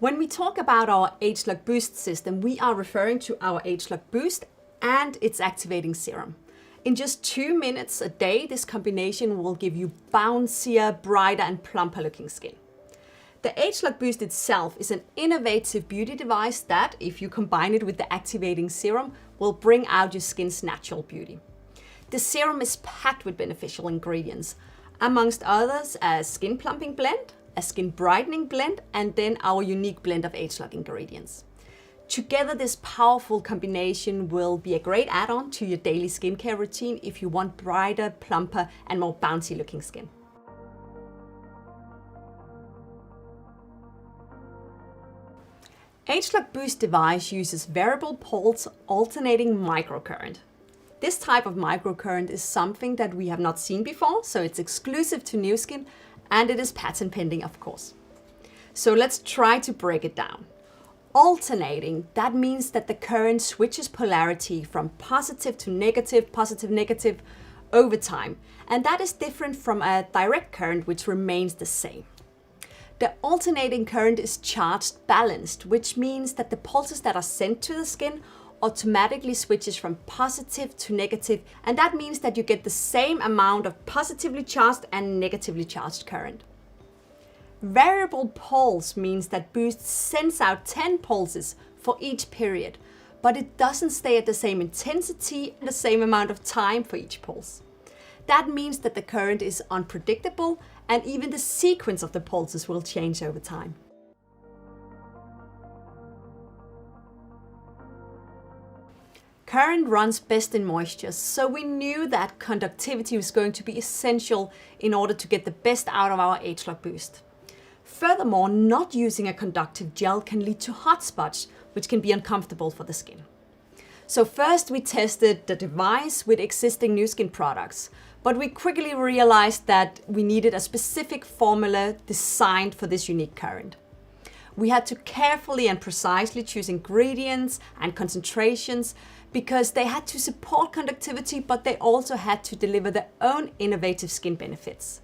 When we talk about our ageLOC Boost system, we are referring to our ageLOC Boost and its activating serum. In just 2 minutes a day, this combination will give you bouncier, brighter and plumper looking skin. The ageLOC Boost itself is an innovative beauty device that, if you combine it with the activating serum, will bring out your skin's natural beauty. The serum is packed with beneficial ingredients, amongst others a skin plumping blend, a skin brightening blend, and then our unique blend of ageLOC ingredients. Together, this powerful combination will be a great add-on to your daily skincare routine if you want brighter, plumper, and more bouncy looking skin. ageLOC Boost device uses variable pulse alternating microcurrent. This type of microcurrent is something that we have not seen before, so it's exclusive to Nu Skin, and it is patent pending, of course. So let's try to break it down. Alternating, that means that the current switches polarity from positive to positive, negative over time. And that is different from a direct current, which remains the same. The alternating current is charged balanced, which means that the pulses that are sent to the skin automatically switches from positive to negative, and that means that you get the same amount of positively charged and negatively charged current. Variable pulse means that Boost sends out 10 pulses for each period, but it doesn't stay at the same intensity and the same amount of time for each pulse. That means that the current is unpredictable, and even the sequence of the pulses will change over time. Current runs best in moisture, so we knew that conductivity was going to be essential in order to get the best out of our ageLOC Boost. Furthermore, not using a conductive gel can lead to hot spots, which can be uncomfortable for the skin. So first we tested the device with existing Nu Skin products, but we quickly realized that we needed a specific formula designed for this unique current. We had to carefully and precisely choose ingredients and concentrations because they had to support conductivity, but they also had to deliver their own innovative skin benefits.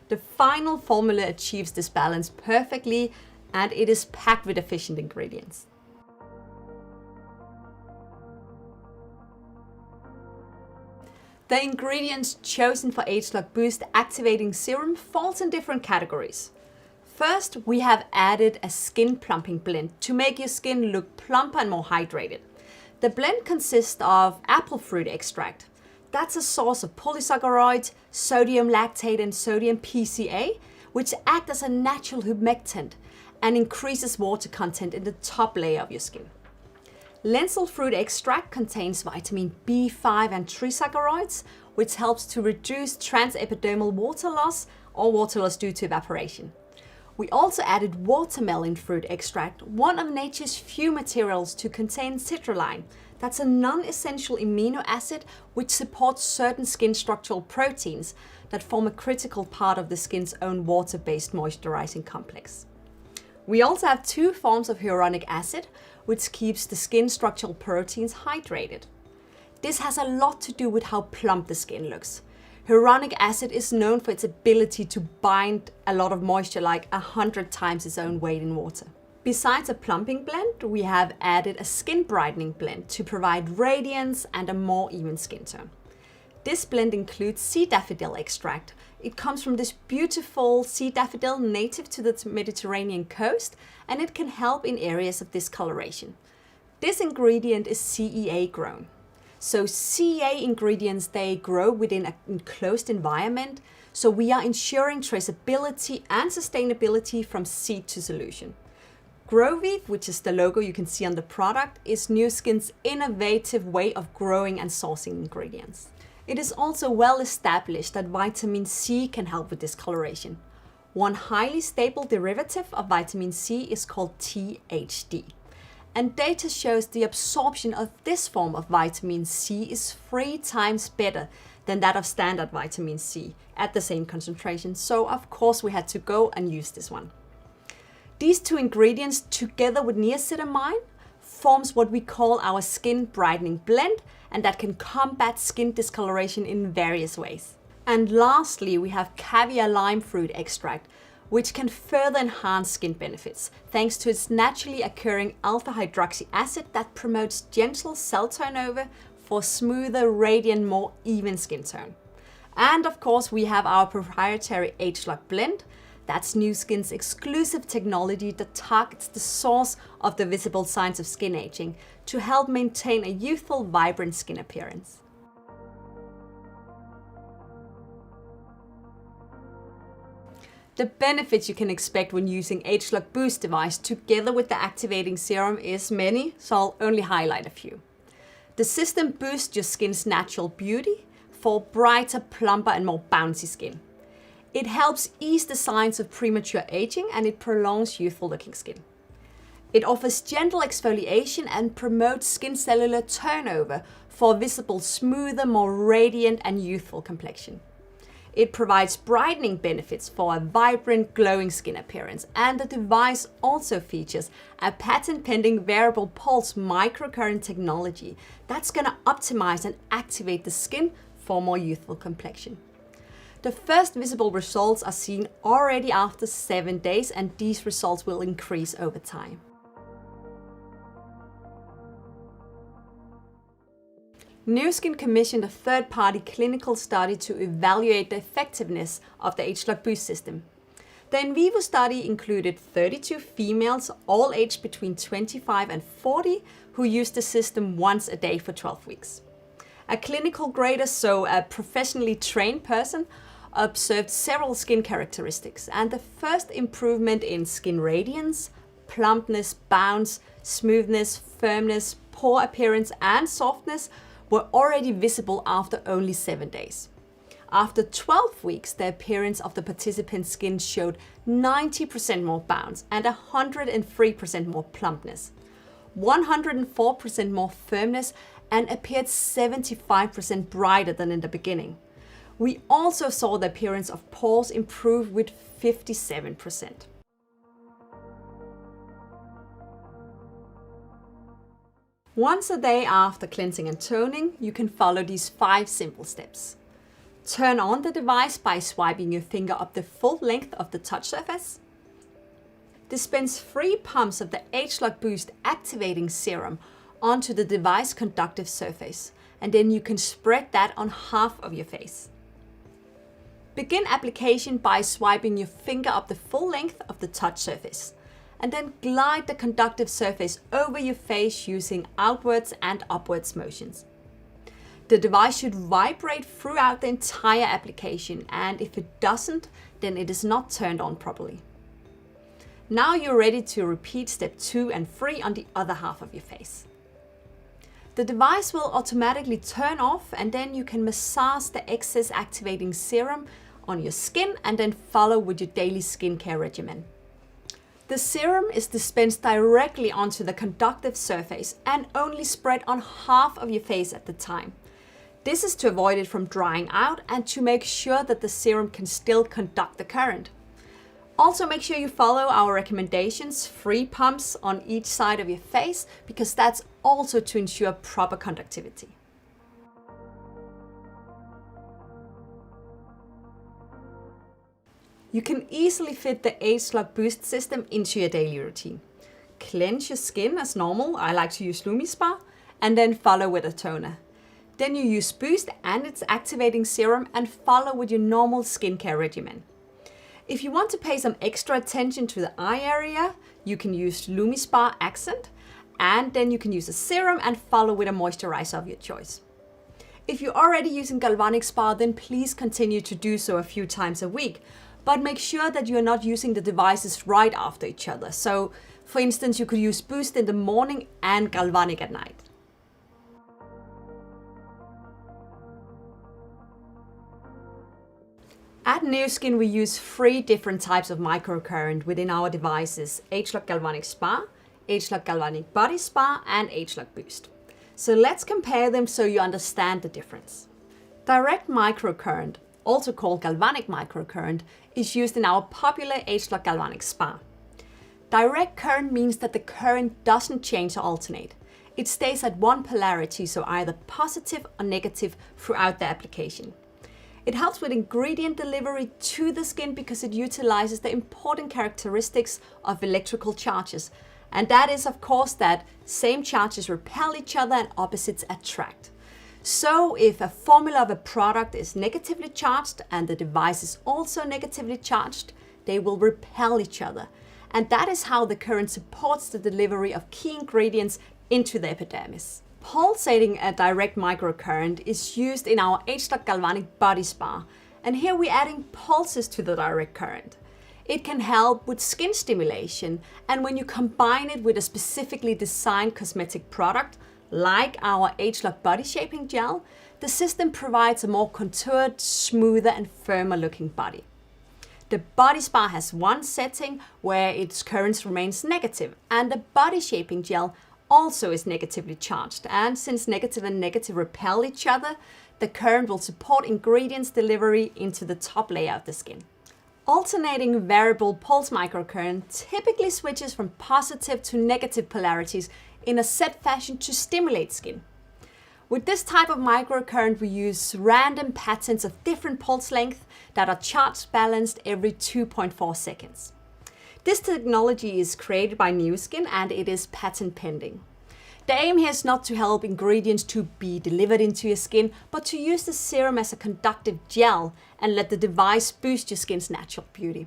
The final formula achieves this balance perfectly, and it is packed with efficient ingredients. The ingredients chosen for ageLOC Boost activating serum falls in different categories. First, we have added a skin plumping blend to make your skin look plumper and more hydrated. The blend consists of apple fruit extract. That's a source of polysaccharides, sodium lactate and sodium PCA, which act as a natural humectant and increases water content in the top layer of your skin. Lentil fruit extract contains vitamin B5 and trisaccharides, which helps to reduce transepidermal water loss or water loss due to evaporation. We also added watermelon fruit extract, one of nature's few materials to contain citrulline. That's a non-essential amino acid which supports certain skin structural proteins that form a critical part of the skin's own water-based moisturizing complex. We also have 2 forms of hyaluronic acid, which keeps the skin structural proteins hydrated. This has a lot to do with how plump the skin looks. Hyaluronic acid is known for its ability to bind a lot of moisture, like 100 times its own weight in water. Besides a plumping blend, we have added a skin brightening blend to provide radiance and a more even skin tone. This blend includes sea daffodil extract. It comes from this beautiful sea daffodil native to the Mediterranean coast, and it can help in areas of discoloration. This ingredient is CEA grown. So CEA ingredients, they grow within an enclosed environment, so we are ensuring traceability and sustainability from seed to solution. GrowWeave, which is the logo you can see on the product, is Nu Skin's innovative way of growing and sourcing ingredients. It is also well established that vitamin C can help with discoloration. One highly stable derivative of vitamin C is called THD. And data shows the absorption of this form of vitamin C is 3 times better than that of standard vitamin C at the same concentration. So of course we had to go and use this one. These 2 ingredients together with niacinamide forms what we call our skin brightening blend, and that can combat skin discoloration in various ways. And lastly, we have caviar lime fruit extract, which can further enhance skin benefits thanks to its naturally occurring alpha hydroxy acid that promotes gentle cell turnover for smoother, radiant, more even skin tone. And of course, we have our proprietary ageLOC blend. That's Nu Skin's exclusive technology that targets the source of the visible signs of skin aging to help maintain a youthful, vibrant skin appearance. The benefits you can expect when using ageLOC Boost device together with the activating serum is many, so I'll only highlight a few. The system boosts your skin's natural beauty for brighter, plumper and more bouncy skin. It helps ease the signs of premature aging and it prolongs youthful looking skin. It offers gentle exfoliation and promotes skin cellular turnover for a visible, smoother, more radiant and youthful complexion. It provides brightening benefits for a vibrant, glowing skin appearance, and the device also features a patent-pending variable pulse microcurrent technology that's going to optimize and activate the skin for more youthful complexion. The first visible results are seen already after 7 days, and these results will increase over time. Nu Skin commissioned a third-party clinical study to evaluate the effectiveness of the ageLOC Boost system. The in vivo study included 32 females, all aged between 25 and 40, who used the system once a day for 12 weeks. A clinical grader, so a professionally trained person, observed several skin characteristics, and the first improvement in skin radiance, plumpness, bounce, smoothness, firmness, pore appearance and softness were already visible after only 7 days. After 12 weeks, the appearance of the participant's skin showed 90% more bounce and 103% more plumpness, 104% more firmness, and appeared 75% brighter than in the beginning. We also saw the appearance of pores improve with 57%. Once a day after cleansing and toning, you can follow these 5 simple steps. Turn on the device by swiping your finger up the full length of the touch surface. Dispense 3 pumps of the ageLOC Boost activating serum onto the device conductive surface, and then you can spread that on half of your face. Begin application by swiping your finger up the full length of the touch surface, and then glide the conductive surface over your face using outwards and upwards motions. The device should vibrate throughout the entire application, and if it doesn't, then it is not turned on properly. Now you're ready to repeat step 2 and 3 on the other half of your face. The device will automatically turn off, and then you can massage the excess activating serum on your skin and then follow with your daily skincare regimen. The serum is dispensed directly onto the conductive surface and only spread on half of your face at the time. This is to avoid it from drying out and to make sure that the serum can still conduct the current. Also make sure you follow our recommendations, 3 pumps on each side of your face, because that's also to ensure proper conductivity. You can easily fit the ageLOC Boost system into your daily routine. Cleanse your skin as normal, I like to use LumiSpa, and then follow with a toner. Then you use Boost and its activating serum and follow with your normal skincare regimen. If you want to pay some extra attention to the eye area, you can use LumiSpa Accent, and then you can use a serum and follow with a moisturizer of your choice. If you're already using Galvanic Spa, then please continue to do so a few times a week, but make sure that you're not using the devices right after each other. So, for instance, you could use Boost in the morning and Galvanic at night. At Nu Skin, we use 3 different types of microcurrent within our devices: ageLOC Galvanic Spa, ageLOC Galvanic Body Spa, and ageLOC Boost. So let's compare them so you understand the difference. Direct microcurrent, also called galvanic microcurrent, is used in our popular ageLOC Galvanic Spa. Direct current means that the current doesn't change or alternate. It stays at one polarity, so either positive or negative throughout the application. It helps with ingredient delivery to the skin because it utilizes the important characteristics of electrical charges. And that is, of course, that same charges repel each other and opposites attract. So if a formula of a product is negatively charged and the device is also negatively charged, they will repel each other. And that is how the current supports the delivery of key ingredients into the epidermis. Pulsating a direct microcurrent is used in our ageLOC Galvanic Body Spa, and here we're adding pulses to the direct current. It can help with skin stimulation, and when you combine it with a specifically designed cosmetic product, like our ageLOC Body Shaping Gel, the system provides a more contoured, smoother and firmer looking body. The Body Spa has one setting where its current remains negative, and the Body Shaping Gel also is negatively charged, and since negative and negative repel each other, the current will support ingredients delivery into the top layer of the skin. Alternating variable pulse microcurrent typically switches from positive to negative polarities in a set fashion to stimulate skin. With this type of microcurrent, we use random patterns of different pulse length that are charge balanced every 2.4 seconds. This technology is created by Nu Skin and it is patent pending. The aim here is not to help ingredients to be delivered into your skin, but to use the serum as a conductive gel and let the device boost your skin's natural beauty.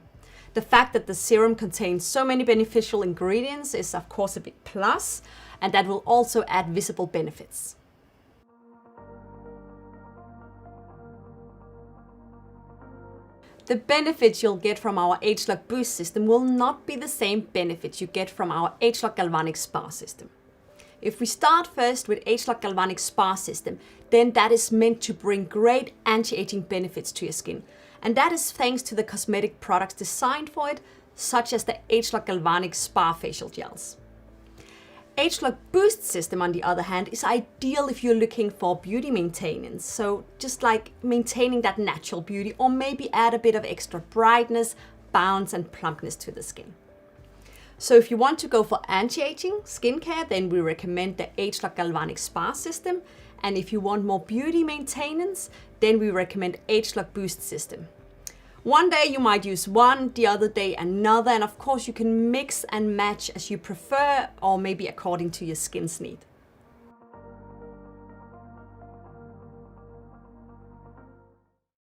The fact that the serum contains so many beneficial ingredients is of course a big plus, and that will also add visible benefits. The benefits you'll get from our ageLOC Boost system will not be the same benefits you get from our ageLOC Galvanic Spa system. If we start first with ageLOC Galvanic Spa system, then that is meant to bring great anti-aging benefits to your skin. And that is thanks to the cosmetic products designed for it, such as the ageLOC Galvanic Spa facial gels. ageLOC Boost system, on the other hand, is ideal if you're looking for beauty maintenance. So just like maintaining that natural beauty, or maybe add a bit of extra brightness, bounce and plumpness to the skin. So if you want to go for anti-aging skincare, then we recommend the ageLOC Galvanic Spa system. And if you want more beauty maintenance, then we recommend ageLOC Boost system. One day you might use one, the other day another, and of course you can mix and match as you prefer or maybe according to your skin's need.